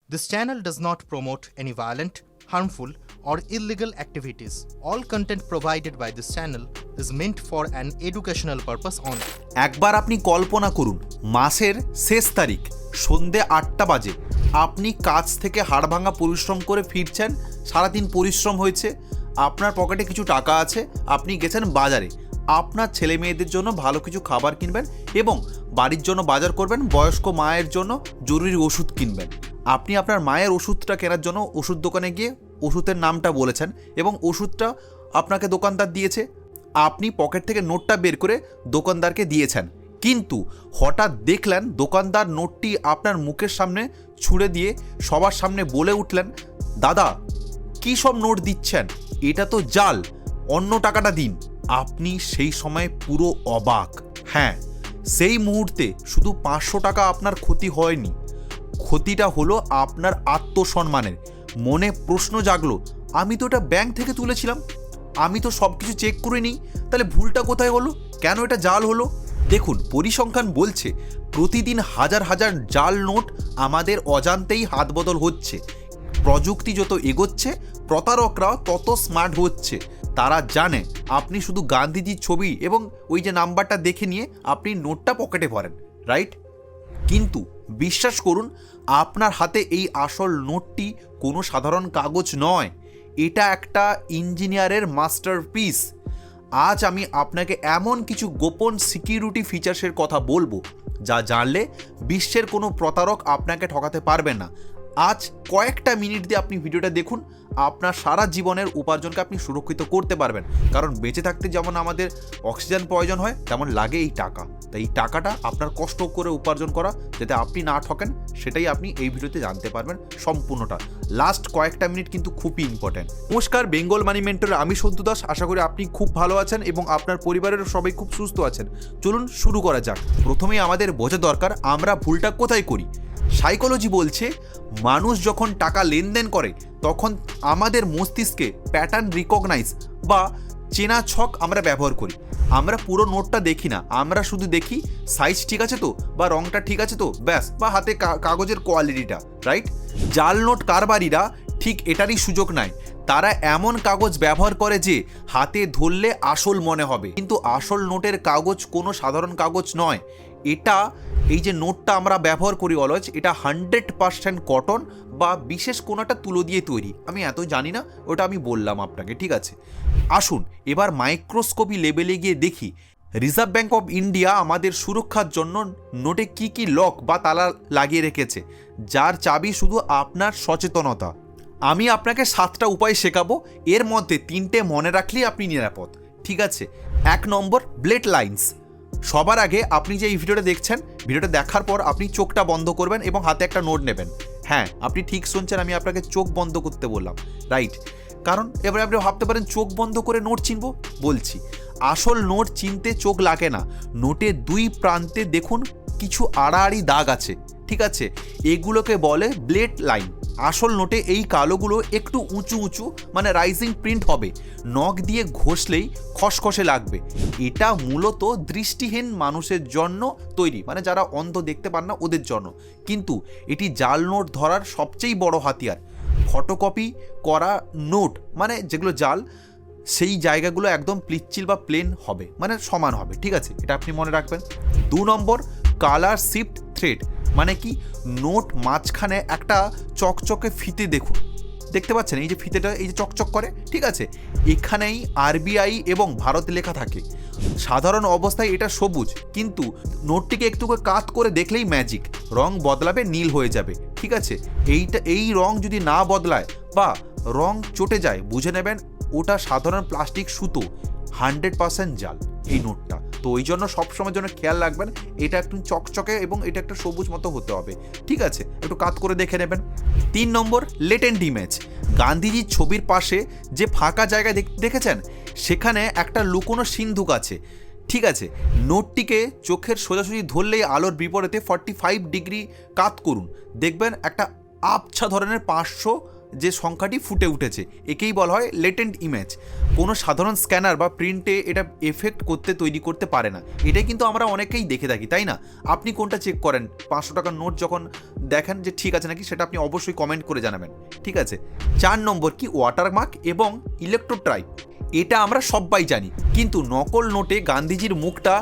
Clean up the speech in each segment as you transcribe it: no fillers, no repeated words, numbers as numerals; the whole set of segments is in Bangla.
This channel does not promote any violent, harmful, or illegal activities. All content provided by this channel is meant for an educational purpose only. একবার আপনি কল্পনা করুন, মাসের শেষ তারিখ, সন্ধে 8টা বাজে, আপনি কাজ থেকে হাড়ভাঙা পরিশ্রম করে ফিরছেন, সারাদিন পরিশ্রম হয়েছে, আপনার পকেটে কিছু টাকা আছে, আপনি গেছেন বাজারে, আপনার ছেলে মেয়েদের জন্য ভালো কিছু খাবার কিনবেন এবং বাড়ির জন্য বাজার করবেন, বয়স্ক মায়ের জন্য জরুরি ওষুধ কিনবেন। আপনি আপনার মায়ের ওষুধটা কেনার জন্য ওষুধ দোকানে গিয়ে ওষুধের নামটা বলেছেন এবং ওষুধটা আপনাকে দোকানদার দিয়েছে। আপনি পকেট থেকে নোটটা বের করে দোকানদারকে দিয়েছেন, কিন্তু হঠাৎ দেখলেন দোকানদার নোটটি আপনার মুখের সামনে ছুঁড়ে দিয়ে সবার সামনে বলে উঠলেন, দাদা কী সব নোট দিচ্ছেন, এটা তো জাল, অন্য টাকাটা দিন। আপনি সেই সময় পুরো অবাক। হ্যাঁ, সেই মুহূর্তে শুধু 500 টাকা আপনার ক্ষতি হয়নি, ক্ষতিটা হলো আপনার আত্মসম্মানের। মনে প্রশ্ন জাগলো, আমি তো এটা ব্যাংক থেকে তুলেছিলাম, আমি তো সব কিছু চেক করে নিই, তাহলে ভুলটা কোথায় হলো, কেন এটা জাল হলো? দেখুন, পরিসংখ্যান বলছে প্রতিদিন হাজার হাজার জাল নোট আমাদের অজান্তেই হাত বদল হচ্ছে। প্রযুক্তি যত এগোচ্ছে, প্রতারকরা তত স্মার্ট হচ্ছে। তারা জানে আপনি শুধু গান্ধীজির ছবি এবং ওই যে নাম্বারটা দেখে নিয়ে আপনি নোটটা পকেটে ভরেন, রাইট? কিন্তু বিশ্বাস করুন, আপনার হাতে এই আসল নোটটি কোনো সাধারণ কাগজ নয়, এটা একটা ইঞ্জিনিয়ারের মাস্টারপিস। আজ আমি আপনাকে এমন কিছু গোপন সিকিউরিটি ফিচার্সের কথা বলবো যা জানলে বিশ্বের কোনো প্রতারক আপনাকে ঠকাতে পারবে না। আজ কয়েকটা মিনিট দিয়ে আপনি ভিডিওটা দেখুন, আপনার সারা জীবনের উপার্জনকে আপনি সুরক্ষিত করতে পারবেন। কারণ বেঁচে থাকতে যেমন আমাদের অক্সিজেন প্রয়োজন হয়, তেমন লাগে এই টাকা। তাই এই টাকাটা আপনার কষ্ট করে উপার্জন করা, যাতে আপনি না ঠকেন, সেটাই আপনি এই ভিডিওতে জানতে পারবেন সম্পূর্ণটা। লাস্ট কয়েকটা মিনিট কিন্তু খুবই ইম্পর্ট্যান্ট। নমস্কার, বেঙ্গল মানি মেন্টরে আমি সন্তু দাস। আশা করি আপনি খুব ভালো আছেন এবং আপনার পরিবারের সবাই খুব সুস্থ আছেন। চলুন শুরু করা যাক। প্রথমেই আমাদের বোঝা দরকার আমরা ভুলটা কোথায় করি। সাইকোলজি বলছে মানুষ যখন টাকা লেনদেন করে তখন আমাদের মস্তিষ্কে প্যাটার্ন রিকগনাইজ বা চেনা ছক আমরা ব্যবহার করি। আমরা পুরো নোটটা দেখি না, আমরা শুধু দেখি সাইজ ঠিক আছে তো, বা রংটা ঠিক আছে তো, ব্যাস, বা হাতে কাগজের কোয়ালিটিটা, রাইট? জাল নোট কারবারিরা ঠিক এটারই সুযোগ নেয়। তারা এমন কাগজ ব্যবহার করে যে হাতে ধরলে আসল মনে হবে, কিন্তু আসল নোটের কাগজ কোনো সাধারণ কাগজ নয়। এটা, এই যে নোটটা আমরা ব্যবহার করি অলওয়েজ, এটা 100% কটন বা বিশেষ কোনো একটা তুলো দিয়ে তৈরি। আমি এত জানি না, ওটা আমি বললাম আপনাকে, ঠিক আছে? আসুন এবার মাইক্রোস্কোপি লেভেলে গিয়ে দেখি রিজার্ভ ব্যাঙ্ক অফ ইন্ডিয়া আমাদের সুরক্ষার জন্য নোটে কি কি লক বা তালা লাগিয়ে রেখেছে, যার চাবি শুধু আপনার সচেতনতা। আমি আপনাকে 7টা উপায় শেখাবো, এর মধ্যে 3টে মনে রাখলেই আপনি নিরাপদ, ঠিক আছে? 1 নম্বর, ব্লেড লাইন্স। সবার আগে আপনি যে এই ভিডিওটা দেখছেন, ভিডিওটা দেখার পর আপনি চোখটা বন্ধ করবেন এবং হাতে একটা নোট নেবেন। হ্যাঁ, আপনি ঠিক শুনছেন, আমি আপনাকে চোখ বন্ধ করতে বললাম, রাইট? কারণ এবারে আপনি ভাবতে পারেন চোখ বন্ধ করে নোট চিনবো। বলছি, আসল নোট চিনতে চোখ লাগে না। নোটের 2 প্রান্তে দেখুন কিছু আড়াআড়ি দাগ আছে, ঠিক আছে? এগুলোকে বলে ব্লেড লাইন। আসল নোটে এই কালোগুলো একটু উঁচু উঁচু, মানে রাইজিং প্রিন্ট হবে, নখ দিয়ে ঘষলেই খসখসে লাগবে। এটা মূলত দৃষ্টিহীন মানুষের জন্য তৈরি, মানে যারা অন্ধ, দেখতে পান না, ওদের জন্য। কিন্তু এটি জাল নোট ধরার সবচেয়ে বড় হাতিয়ার। ফটোকপি করা নোট, মানে যেগুলো জাল, সেই জায়গাগুলো একদম পিচ্ছিল বা প্লেন হবে, মানে সমান হবে, ঠিক আছে? এটা আপনি মনে রাখবেন। 2 নম্বর, কালার শিফট থ্রেড। মানে কি, নোট মাঝখানে একটা চকচকে ফিতে দেখুন, দেখতে পাচ্ছেন এই যে ফিতেটা, এই যে চকচক করে, ঠিক আছে? এখানেই আরবিআই এবং ভারত লেখা থাকে। সাধারণ অবস্থায় এটা সবুজ, কিন্তু নোটটিকে একটু কাত করে দেখলেই ম্যাজিক, রং বদলাবে, নীল হয়ে যাবে, ঠিক আছে? এই রং যদি না বদলায় বা রং চটে যায়, বুঝে নেবেন ওটা সাধারণ প্লাস্টিক সুতো, 100% জাল এই নোটটা। তো ওই জন্য সবসময় জন্য খেয়াল রাখবেন, এটা একটু চকচকে এবং এটা একটা সবুজ মতো হতে হবে, ঠিক আছে? একটু কাত করে দেখে নেবেন। 3 নম্বর, লেটেন্ট ইমেজ। গান্ধীজির ছবির পাশে যে ফাঁকা জায়গা দেখেছেন, সেখানে একটা লুকোনো সিন্ধুক আছে, ঠিক আছে? নোটটিকে চোখের সোজাসুজি ধরলেই আলোর বিপরীতে 45 ডিগ্রি কাত করুন, দেখবেন একটা আবছা ধরনের 500 যে সংখ্যাটি ফুটে উঠেছে, একেই বলা হয় লেটেন্ট ইমেজ। কোনো সাধারণ স্ক্যানার বা প্রিন্টে এটা এফেক্ট তৈরি করতে পারে না। এটাই কিন্তু আমরা অনেকেই দেখে থাকি, তাই না? আপনি কোনটা চেক করেন? 500 টাকার নোট যখন দেখেন যে ঠিক আছে নাকি, সেটা আপনি অবশ্যই কমেন্ট করে জানাবেন, ঠিক আছে? 4 নম্বর কি ওয়াটারমার্ক এবং ইলেকট্রোট্রাইপ। এটা আমরা সবাই জানি, কিন্তু নকল নোটে গান্ধীজির মুখটা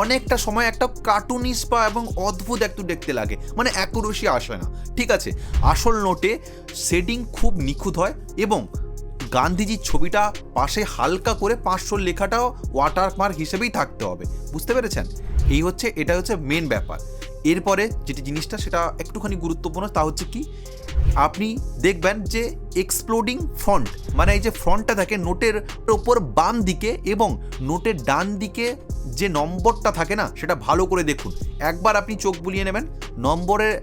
অনেকটা সময় একটা কার্টুনিস বা এবং অদ্ভুত একটু দেখতে লাগে, মানে অ্যাকুরেসি আসে না, ঠিক আছে? আসল নোটে শেডিং খুব নিখুঁত হয় এবং গান্ধীজির ছবিটা পাশে হালকা করে 500 লেখাটাও ওয়াটারমার্ক হিসেবেই থাকতে হবে, বুঝতে পেরেছেন? এটা হচ্ছে মেন ব্যাপার। এরপরে যেটি জিনিসটা সেটা একটুখানি গুরুত্বপূর্ণ, তা হচ্ছে কি, আপনি দেখবেন যে এক্সপ্লোডিং ফ্রন্ট, মানে এই যে ফ্রন্টটা থাকে নোটের ওপর বাম দিকে এবং নোটের ডান দিকে যে নম্বরটা থাকে না, সেটা ভালো করে দেখুন। একবার আপনি চোখ বুলিয়ে নেবেন, নম্বরের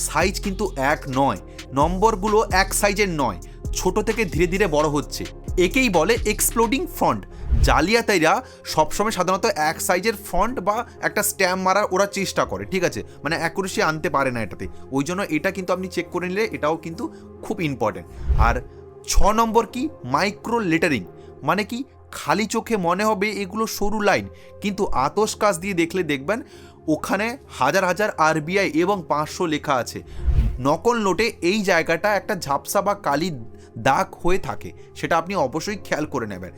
সাইজ কিন্তু এক নয়, নম্বরগুলো এক সাইজের নয়, ছোট থেকে ধীরে ধীরে বড় হচ্ছে। একেই বলে এক্সপ্লোডিং ফন্ট। জালিয়াতিরা সবসময় সাধারণত এক সাইজের ফন্ট বা একটা স্ট্যাম্প মারার ওরা চেষ্টা করে, ঠিক আছে? মানে অ্যাকুরেসি আনতে পারে না এটাতে, ওই জন্য এটা কিন্তু আপনি চেক করে নিলে এটাও কিন্তু খুব ইম্পর্টেন্ট। আর 6 নম্বর কি মাইক্রো লেটারিং, মানে কি খালি চোখে মনে হবে এগুলো সরু লাইন, কিন্তু আতশ কাচ দিয়ে দেখলে দেখবেন ওখানে হাজার হাজার আরবিআই এবং 500 লেখা আছে। নকল নোটে এই জায়গাটা একটা ঝাপসা বা কালি দাগ হয়ে থাকে, সেটা আপনি অবশ্যই খেয়াল করে নেবেন,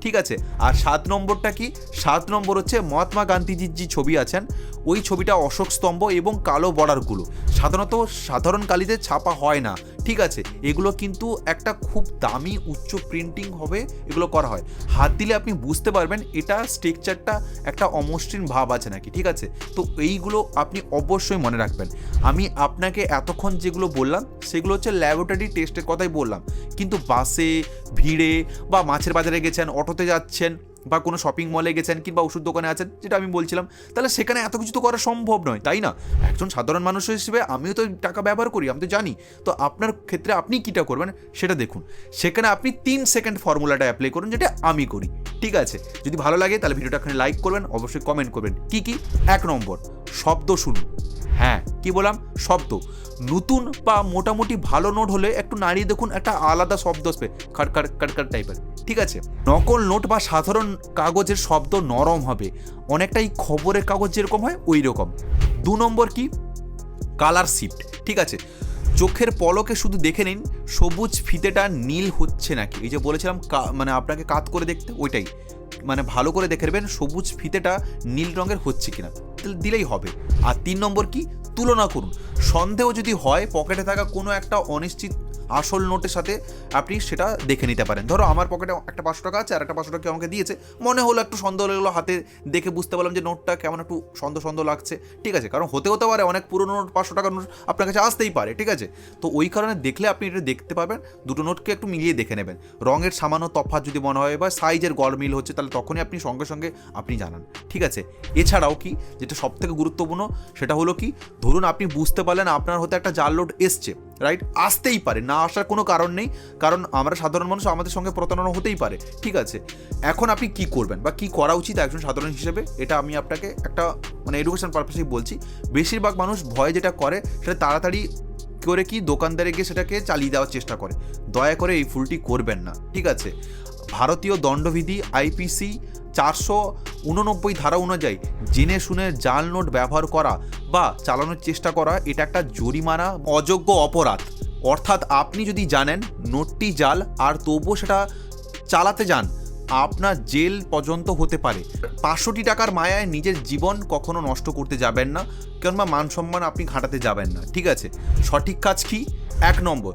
ঠিক আছে? আর 7 নম্বরটা কি? 7 নম্বর হচ্ছে মহাত্মা গান্ধীজির যে ছবি আছেন, ওই ছবিটা অশোক স্তম্ভ এবং কালো বর্ডারগুলো সাধারণত সাধারণ কালিতে ছাপা হয় না, ঠিক আছে? এগুলো কিন্তু একটা খুব দামি উচ্চ প্রিন্টিং হবে, এগুলো করা হয়। হাত দিলে আপনি বুঝতে পারবেন এটা স্ট্রাকচারটা একটা অমসৃণ ভাব আছে নাকি, ঠিক আছে? তো এইগুলো আপনি অবশ্যই মনে রাখবেন। আমি আপনাকে এতক্ষণ যেগুলো বললাম সেগুলো হচ্ছে ল্যাবরেটরি টেস্টের কথাই বললাম, কিন্তু বাসে ভিড়ে বা মাছের বাজারে গেছেন, অটোতে যাচ্ছেন বা কোনো শপিং মলে গেছেন কিংবা ওষুধ দোকানে আছেন, যেটা আমি বলছিলাম, তাহলে সেখানে এত কিছু তো করা সম্ভব নয়, তাই না? একজন সাধারণ মানুষ হিসেবে আমিও তো টাকা ব্যবহার করি, আমি তো জানি। তো আপনার ক্ষেত্রে আপনি কীটা করবেন সেটা দেখুন। সেখানে আপনি 3 সেকেন্ড ফর্মুলাটা অ্যাপ্লাই করুন, যেটা আমি করি, ঠিক আছে? যদি ভালো লাগে তাহলে ভিডিওটা এখানে লাইক করবেন, অবশ্যই কমেন্ট করবেন। কি 1 নম্বর শব্দ শুনুন। হ্যাঁ, কি বললাম? শব্দ। নতুন বা মোটামুটি ভালো নোট হলে একটু নাড়িয়ে দেখুন, একটা আলাদা শব্দ আসবে, খাড় খাড় টাইপের, ঠিক আছে? নকল নোট বা সাধারণ কাগজের শব্দ নরম হবে, অনেকটাই খবরের কাগজ যেরকম হয় ওই রকম। 2 নম্বর কি? কালার শিফট, ঠিক আছে? চোখের পলকে শুধু দেখে নিন সবুজ ফিতেটা নীল হচ্ছে নাকি। এই যে বলেছিলাম মানে আপনাকে কাত করে দেখতে, ওইটাই মানে ভালো করে দেখে নেবেন সবুজ ফিতেটা নীল রঙের হচ্ছে কিনা, দিলেই হবে। আর 3 নম্বর কি? তুলনা করুন। সন্দেহ যদি হয় পকেটে থাকা কোনো একটা অনিশ্চিত আসল নোটের সাথে, আপনি সেটা দেখে নিতে পারেন। ধরো আমার পকেটে একটা 500 টাকা আছে আর একটা 500 টাকা আমাকে দিয়েছে, মনে হলো একটু সন্দেহ লাগলো, হাতে দেখে বুঝতে পারলাম যে নোটটা কেমন একটু সন্দেহ লাগছে, ঠিক আছে? কারণ হতে পারে অনেক পুরনো নোট, 500 টাকার নোট আপনার কাছে আসতেই পারে, ঠিক আছে? তো ওই কারণে দেখলে আপনি এটা দেখতে পাবেন, দুটো নোটকে একটু মিলিয়ে দেখে নেবেন। রঙের সামান্য তফাৎ যদি মনে হয় বা সাইজের গড়মিল হচ্ছে, তাহলে তখনই আপনি সঙ্গে সঙ্গে আপনি জানান, ঠিক আছে? এছাড়াও কি, যেটা সবথেকে গুরুত্বপূর্ণ সেটা হলো কি, ধরুন আপনি বুঝতে পারলেন আপনার হতে একটা জাল নোট এসছে, রাইট? আসতেই পারে, না আসার কোনো কারণ নেই, কারণ আমরা সাধারণ মানুষ, আমাদের সঙ্গে প্রতারণা হতেই পারে, ঠিক আছে? এখন আপনি কি করবেন বা কি করা উচিত একজন সাধারণ হিসেবে, এটা আমি আপনাকে একটা মানে এডুকেশন পারপাসেই বলছি। বেশিরভাগ মানুষ ভয় যেটা করে সেটা তাড়াতাড়ি করে কি দোকানদারে গিয়ে সেটাকে চালিয়ে দেওয়ার চেষ্টা করে। দয়া করে এই ভুলটি করবেন না, ঠিক আছে? ভারতীয় দণ্ডবিধি IPC 489 ধারা অনুযায়ী জেনে শুনে জাল নোট ব্যবহার করা বা চালানোর চেষ্টা করা, এটা একটা জরিমানা অযোগ্য অপরাধ। অর্থাৎ আপনি যদি জানেন নোটটি জাল আর তবুও সেটা চালাতে যান, আপনার জেল পর্যন্ত হতে পারে। 500 টাকার মায়ায় নিজের জীবন কখনো নষ্ট করতে যাবেন না, কেননা মান সম্মান আপনি ঘাঁটাতে যাবেন না, ঠিক আছে? সঠিক কাজ কি? 1 নম্বর,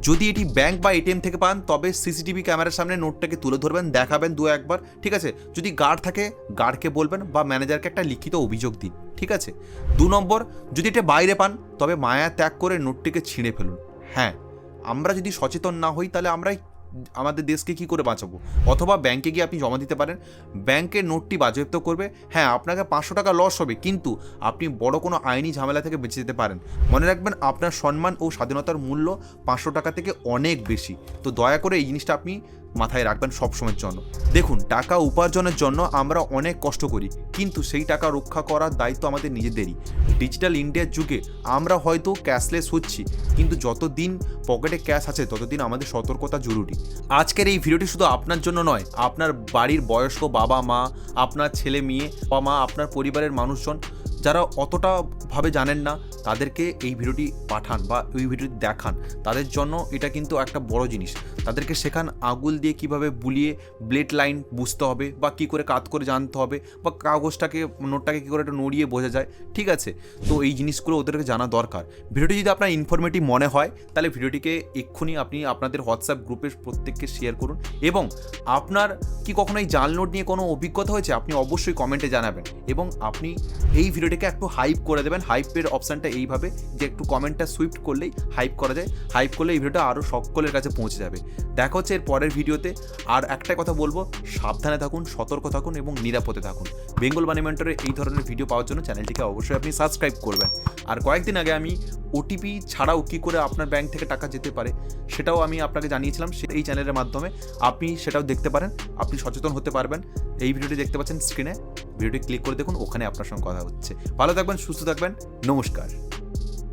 যদি এটি ব্যাংক বা ATM থেকে পান তবে CCTV ক্যামেরার সামনে নোটটাকে তুলে ধরবেন, দেখাবেন 2-1 ঠিক আছে? যদি গার্ড থাকে গার্ডকে বলবেন বা ম্যানেজারকে একটা লিখিত অভিযোগ দিন, ঠিক আছে? 2 নম্বর, যদি এটা বাইরে পান তবে মায়া ত্যাগ করে নোটটিকে ছিঁড়ে ফেলুন। হ্যাঁ, আমরা যদি সচেতন না হই তাহলে আমরা আমাদের দেশকে কি করে বাঁচাবো? অথবা ব্যাংকে গিয়ে আপনি জমা দিতে পারেন, ব্যাংকের নোটটি বাজেয়াপ্ত করবে। হ্যাঁ, আপনাকে 500 টাকা লস হবে, কিন্তু আপনি বড় কোনো আইনি ঝামেলা থেকে বেঁচে যেতে পারেন। মনে রাখবেন আপনার সম্মান ও স্বাধীনতার মূল্য 500 টাকা থেকে অনেক বেশি। তো দয়া করে এই জিনিসটা আপনি মাথায় রাখবেন সবসময়ের জন্য। দেখুন, টাকা উপার্জনের জন্য আমরা অনেক কষ্ট করি, কিন্তু সেই টাকা রক্ষা করার দায়িত্ব আমাদের নিজেদেরই। ডিজিটাল ইন্ডিয়ার যুগে আমরা হয়তো ক্যাশলেস হচ্ছি, কিন্তু যতদিন পকেটে ক্যাশ আছে ততদিন আমাদের সতর্কতা জরুরি। আজকের এই ভিডিওটি শুধু আপনার জন্য নয়, আপনার বাড়ির বয়স্ক বাবা মা, আপনার ছেলে মেয়ে বা মা, আপনার পরিবারের মানুষজন যারা অতটা ভাবে জানেন না, তাদেরকে এই ভিডিওটি পাঠান বা ওই ভিডিওটি দেখান। তাদের জন্য এটা কিন্তু একটা বড় জিনিস। তাদেরকে শেখান আঙুল দিয়ে কিভাবে বুলিয়ে ব্লেড লাইন বুঝতে হবে, বা কী করে কাত করে জানতে হবে, বা কাগজটাকে নোটটাকে কী করে একটু নড়িয়ে বোঝা যায়, ঠিক আছে? তো এই জিনিসগুলো ওদেরকে জানা দরকার। ভিডিওটি যদি আপনার ইনফরমেটিভ মনে হয়, তাহলে ভিডিওটিকে এক্ষুনি আপনি আপনাদের হোয়াটসঅ্যাপ গ্রুপে প্রত্যেককে শেয়ার করুন। এবং আপনার কি কখনো এই জাল নোট নিয়ে কোনো অভিজ্ঞতা হয়েছে, আপনি অবশ্যই কমেন্টে জানাবেন। এবং আপনি এই ভিডিওটিকে একটু হাইপ করে দেবেন। হাইপের অপশানটা এইভাবে যে একটু কমেন্টটা সুইফট করলেই হাইপ করা যায়। হাইপ করলে এই ভিডিওটা আরও সকলের কাছে পৌঁছে যাবে। দেখা হচ্ছে এর পরের ভিডিওতে। আর একটাই কথা বলবো, সাবধানে থাকুন, সতর্ক থাকুন এবং নিরাপদে থাকুন। বেঙ্গল মানি মেন্টরের এই ধরনের ভিডিও পাওয়ার জন্য চ্যানেলটিকে অবশ্যই আপনি সাবস্ক্রাইব করবেন। আর কয়েকদিন আগে আমি ওটিপি ছাড়াও কী করে আপনার ব্যাংক থেকে টাকা যেতে পারে সেটাও আমি আপনাকে জানিয়েছিলাম এই চ্যানেলের মাধ্যমে। আপনি সেটাও দেখতে পারেন, আপনি সচেতন হতে পারবেন। এই ভিডিওটি দেখতে পাচ্ছেন স্ক্রিনে, ভিডিওটি ক্লিক করে দেখুন, ওখানে আপনার সঙ্গে কথা হচ্ছে। ভালো থাকবেন, সুস্থ থাকবেন, নমস্কার।